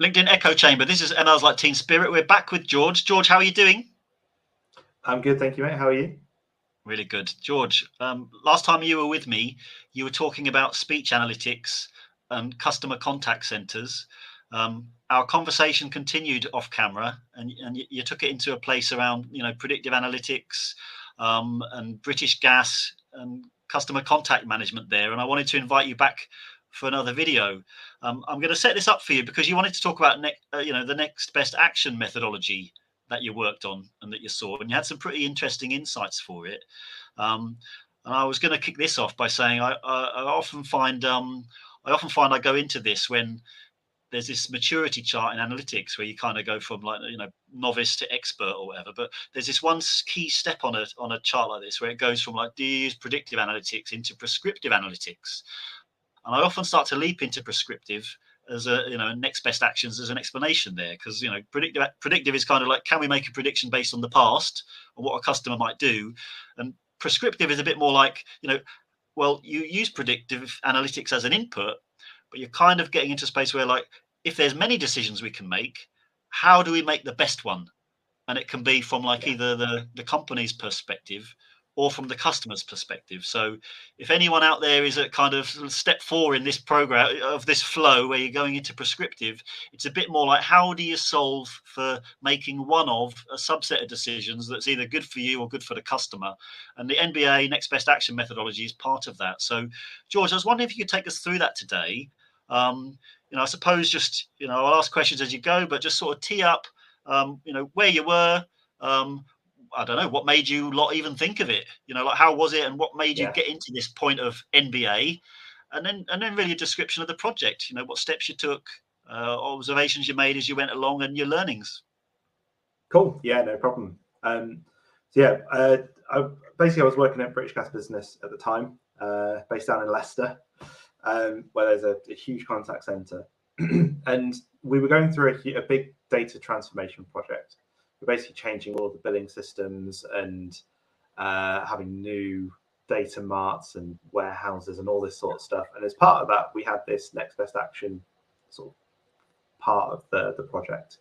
LinkedIn Echo Chamber. This is ML's like Team Spirit. We're back with George. George, how are you doing? I'm good, thank you, mate. How are you? Really good. George, last time you were with me, you were talking about speech analytics and customer contact centers. Our conversation continued off camera, and you took it into a place around, predictive analytics and British Gas and customer contact management there. And I wanted to invite you back for another video. I'm going to set this up for you because you wanted to talk about the next best action methodology that you worked on and that you saw, and you had some pretty interesting insights for it. And I was going to kick this off by saying I often find I go into this when there's this maturity chart in analytics where you kind of go from novice to expert or whatever. But there's this one key step on a chart like this where it goes from do you use predictive analytics into prescriptive analytics, and I often start to leap into prescriptive as next best actions as an explanation there, because predictive is kind of like, can we make a prediction based on the past or what a customer might do, and prescriptive is a bit more like, well, you use predictive analytics as an input, but you're kind of getting into a space where, like, if there's many decisions we can make, how do we make the best one? And it can be from either the company's perspective or from the customer's perspective. So if anyone out there is at kind of step 4 in this program of this flow where you're going into prescriptive, it's a bit more like, how do you solve for making one of a subset of decisions that's either good for you or good for the customer? And the NBA next best action methodology is part of that. So George, I was wondering if you could take us through that today. I suppose just, I'll ask questions as you go, but just sort of tee up where you were. I don't know, what made you lot even think of it? How was it, and what made you get into this point of NBA? And then really a description of the project. What steps you took, observations you made as you went along, and your learnings. Cool. Yeah, no problem. I was working at British Gas Business at the time, based down in Leicester, where there's a huge contact centre, and we were going through a big data transformation project. We're basically changing all the billing systems and having new data marts and warehouses and all this sort of stuff. And as part of that, we had this next best action sort of part of the project.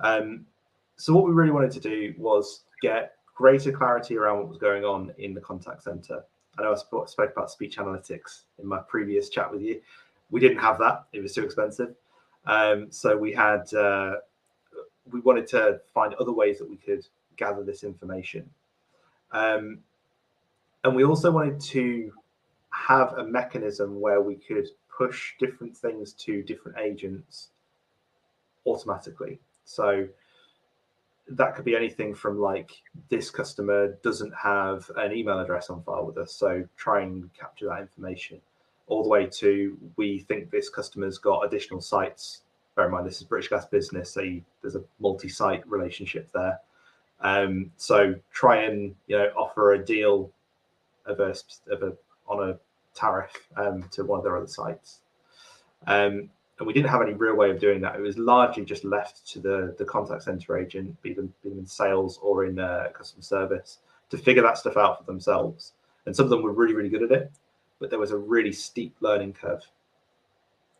So what we really wanted to do was get greater clarity around what was going on in the contact center. I know I spoke about speech analytics in my previous chat with you. We didn't have that. It was too expensive. So we wanted to find other ways that we could gather this information. And we also wanted to have a mechanism where we could push different things to different agents automatically. So that could be anything from this customer doesn't have an email address on file with us, so try and capture that information, all the way to we think this customer's got additional sites. Bear in mind, this is British Gas Business, so there's a multi-site relationship there. So try and offer a deal on a tariff to one of their other sites. And we didn't have any real way of doing that. It was largely just left to the contact center agent, be them in sales or in customer service, to figure that stuff out for themselves. And some of them were really, really good at it, but there was a really steep learning curve.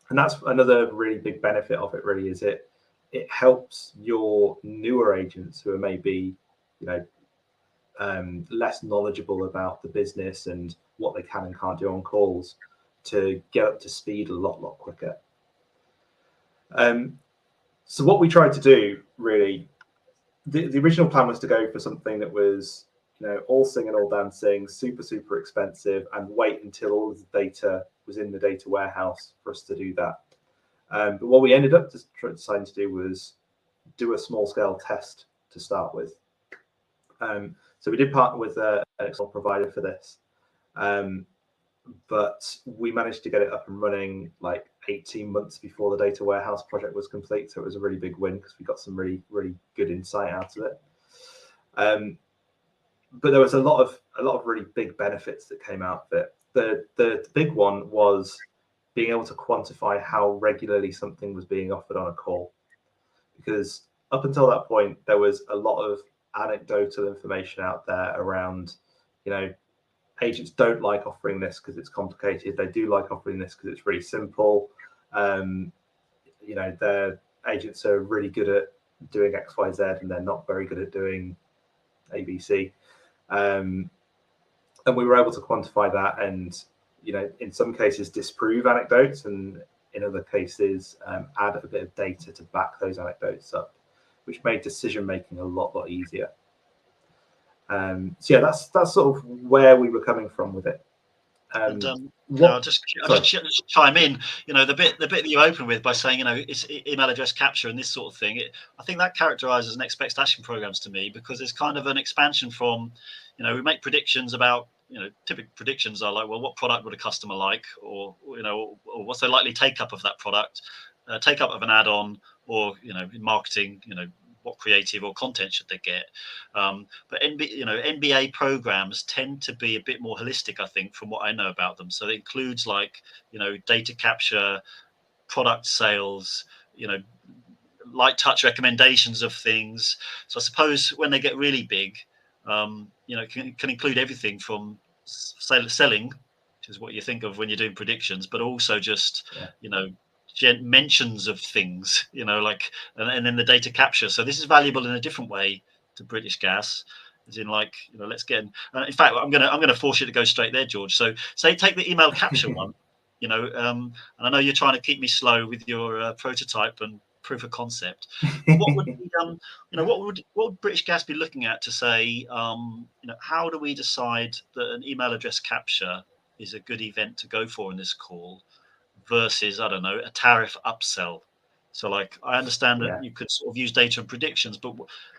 And that's another really big benefit of it, really, is it helps your newer agents who are maybe, less knowledgeable about the business and what they can and can't do on calls to get up to speed a lot quicker. So what we tried to do, really, the original plan was to go for something that was, all singing, all dancing, super expensive, and wait until all of the data was in the data warehouse for us to do that. But what we ended up deciding to do was do a small scale test to start with. So we did partner with an external provider for this, but we managed to get it up and running 18 months before the data warehouse project was complete. So it was a really big win because we got some really good insight out of it. But there was a lot of really big benefits that came out of it. The big one was being able to quantify how regularly something was being offered on a call, because up until that point there was a lot of anecdotal information out there around, agents don't like offering this because it's complicated. They do like offering this because it's really simple. They're agents are really good at doing X, Y, Z, and they're not very good at doing A, B, C. And we were able to quantify that, and in some cases disprove anecdotes, and in other cases add a bit of data to back those anecdotes up, which made decision making a lot easier. So yeah, that's sort of where we were coming from with it. I'll just chime in. The bit that you open with by saying, it's email address capture and this sort of thing. I think that characterizes next best action programs to me, because it's kind of an expansion from, we make predictions about, typical predictions are like, well, what product would a customer like, or what's their likely take up of that product, take up of an add-on, or in marketing, what creative or content should they get? But NBA programs tend to be a bit more holistic, I think, from what I know about them. So it includes data capture, product sales, light touch recommendations of things. So I suppose when they get really big, can include everything from selling, which is what you think of when you're doing predictions, but also just mentions of things, and then the data capture. So this is valuable in a different way to British Gas, as in let's get in fact, I'm gonna force you to go straight there, George. So take the email capture one, and I know you're trying to keep me slow with your prototype and proof of concept. But what would be, what would British Gas be looking at to say, how do we decide that an email address capture is a good event to go for in this call versus, I don't know, a tariff upsell? So I understand that you could sort of use data and predictions, but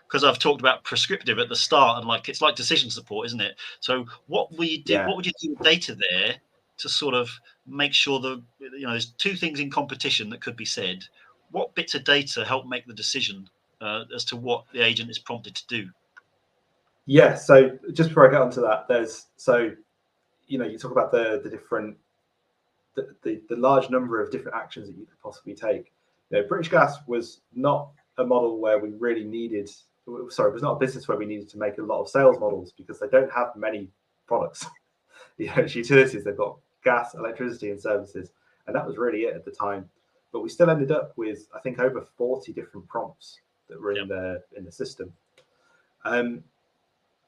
because I've talked about prescriptive at the start, and it's like decision support, isn't it? So what would you do with data there to sort of make sure there's two things in competition that could be said? What bits of data help make the decision as to what the agent is prompted to do? Yeah, so just before I get onto that, you talk about the different, the large number of different actions that you could possibly take. British Gas was not a model where we really needed, it was not a business where we needed to make a lot of sales models, because they don't have many products. It's utilities, they've got gas, electricity, and services, and that was really it at the time. But we still ended up with, I think, over 40 different prompts that were in the system.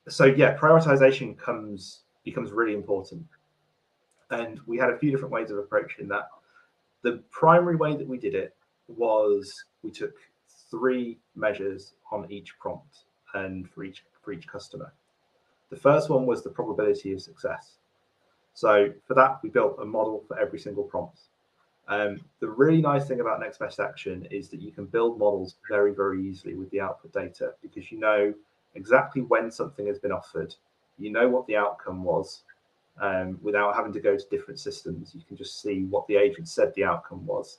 So yeah, prioritization becomes really important. And we had a few different ways of approaching that. The primary way that we did it was we took 3 measures on each prompt and for each customer. The first one was the probability of success. So for that, we built a model for every single prompt. The really nice thing about next best action is that you can build models very, very easily with the output data, because you know exactly when something has been offered, you know what the outcome was, without having to go to different systems. You can just see what the agent said the outcome was.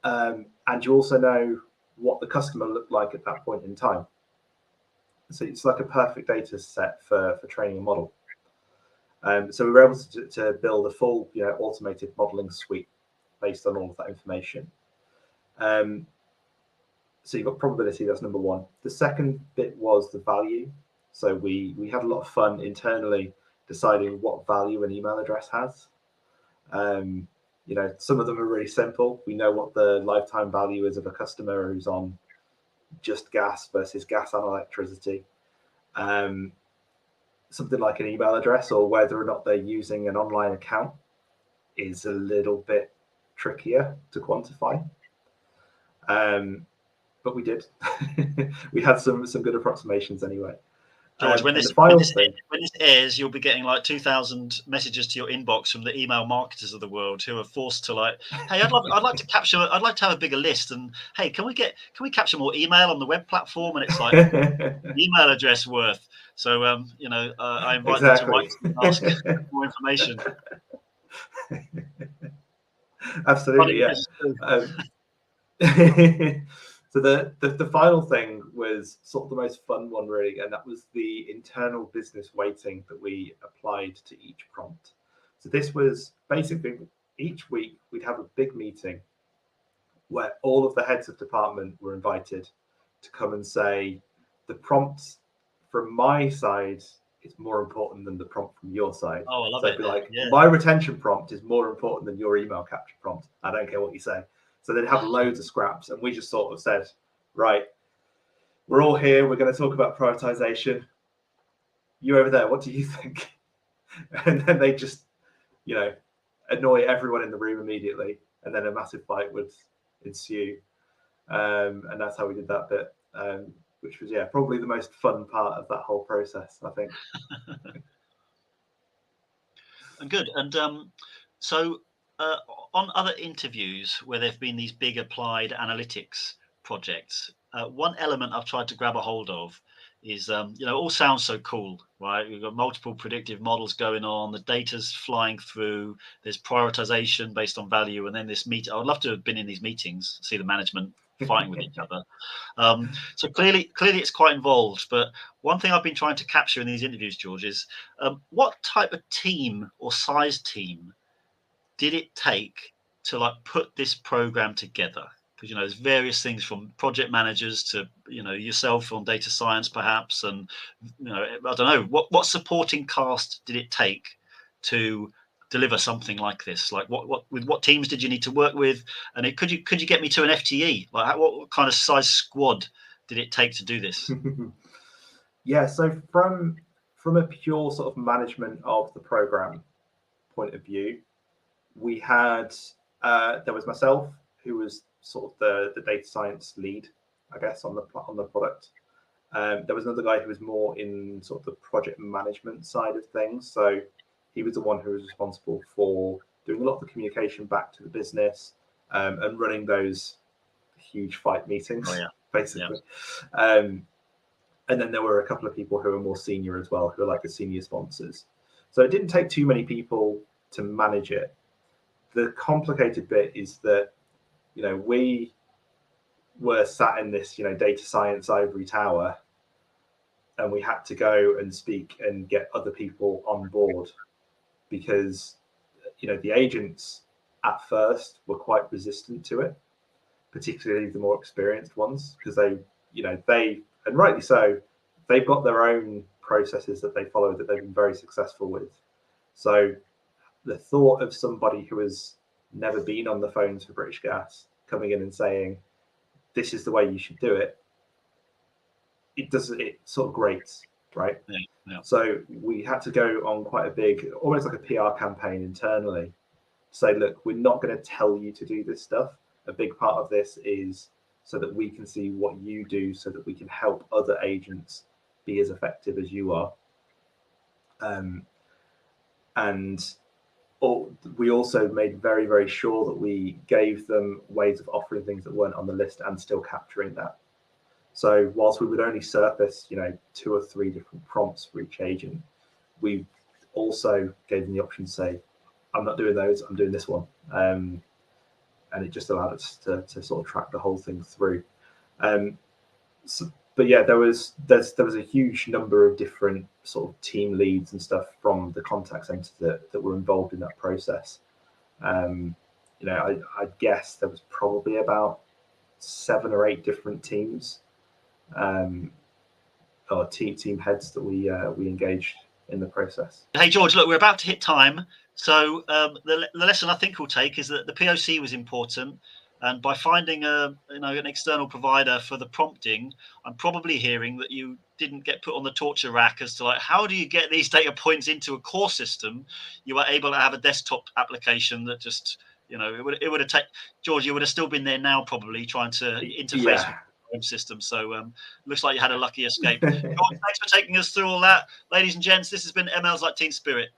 And you also know what the customer looked like at that point in time. So it's like a perfect data set for training a model. So we were able to build a full automated modeling suite based on all of that information. So you've got probability, that's number one. The second bit was the value. So we had a lot of fun internally deciding what value an email address has. Some of them are really simple. We know what the lifetime value is of a customer who's on just gas versus gas and electricity. Something like an email address, or whether or not they're using an online account, is a little bit trickier to quantify. But we did. We had some good approximations anyway. George, when this airs, you'll be getting 2,000 messages to your inbox from the email marketers of the world who are forced to hey, I'd like to have a bigger list, and hey, can we capture more email on the web platform? And it's like email address worth. So I invite them to write and ask for more information. Absolutely, yeah. So the final thing was sort of the most fun one, really, and that was the internal business weighting that we applied to each prompt. So this was basically each week we'd have a big meeting where all of the heads of department were invited to come and say, the prompt from my side is more important than the prompt from your side. Oh, I love it. So it'd be my retention prompt is more important than your email capture prompt. I don't care what you say. So they'd have loads of scraps, and we just sort of said, right, we're all here. We're going to talk about prioritization. You over there, what do you think? And then they just, annoy everyone in the room immediately, and then a massive fight would ensue. And that's how we did that bit, which was probably the most fun part of that whole process, I think. And good. And so on other interviews where there've been these big applied analytics projects, one element I've tried to grab a hold of is, all sounds so cool, right? We've got multiple predictive models going on, the data's flying through, there's prioritization based on value, and then this I would love to have been in these meetings, see the management fighting with each other. So clearly it's quite involved. But one thing I've been trying to capture in these interviews, George, is what type of team or size team did it take to put this program together? Because there's various things from project managers to yourself on data science perhaps, and I don't know what supporting cast did it take to deliver something like this. Like what teams did you need to work with, and could you get me to an FTE? Like what kind of size squad did it take to do this? Yeah, so from a pure sort of management of the program point of view, we had there was myself, who was sort of the data science lead, I guess, on the product. There was another guy who was more in sort of the project management side of things. So he was the one who was responsible for doing a lot of the communication back to the business, and running those huge fight meetings, basically. Yeah. And then there were a couple of people who were more senior as well, who are like the senior sponsors. So it didn't take too many people to manage it. The complicated bit is that, we were sat in this, data science ivory tower, and we had to go and speak and get other people on board, because, the agents at first were quite resistant to it, particularly the more experienced ones, because they, and rightly so, they've got their own processes that they follow that they've been very successful with. So the thought of somebody who has never been on the phones for British Gas coming in and saying, this is the way you should do it, it sort of grates, right? Yeah. So we had to go on quite a big, almost like a PR campaign internally, to say, look, we're not going to tell you to do this stuff. A big part of this is so that we can see what you do, so that we can help other agents be as effective as you are. And we also made very, very sure that we gave them ways of offering things that weren't on the list and still capturing that. So whilst we would only surface, 2 or 3 different prompts for each agent, we also gave them the option to say, I'm not doing those, I'm doing this one. And it just allowed us to sort of track the whole thing through. But yeah, there was a huge number of different sort of team leads and stuff from the contact center that were involved in that process. I guess there was probably about 7 or 8 different teams, or team heads that we engaged in the process. Hey George, look, we're about to hit time. So the lesson I think we'll take is that the POC was important, and by finding an external provider for the prompting, I'm probably hearing that you didn't get put on the torture rack as to how do you get these data points into a core system. You were able to have a desktop application that just it would have taken George. You would have still been there now, probably trying to interface with the home system. So looks like you had a lucky escape. George, thanks for taking us through all that, ladies and gents. This has been ML's Like Teen Spirit.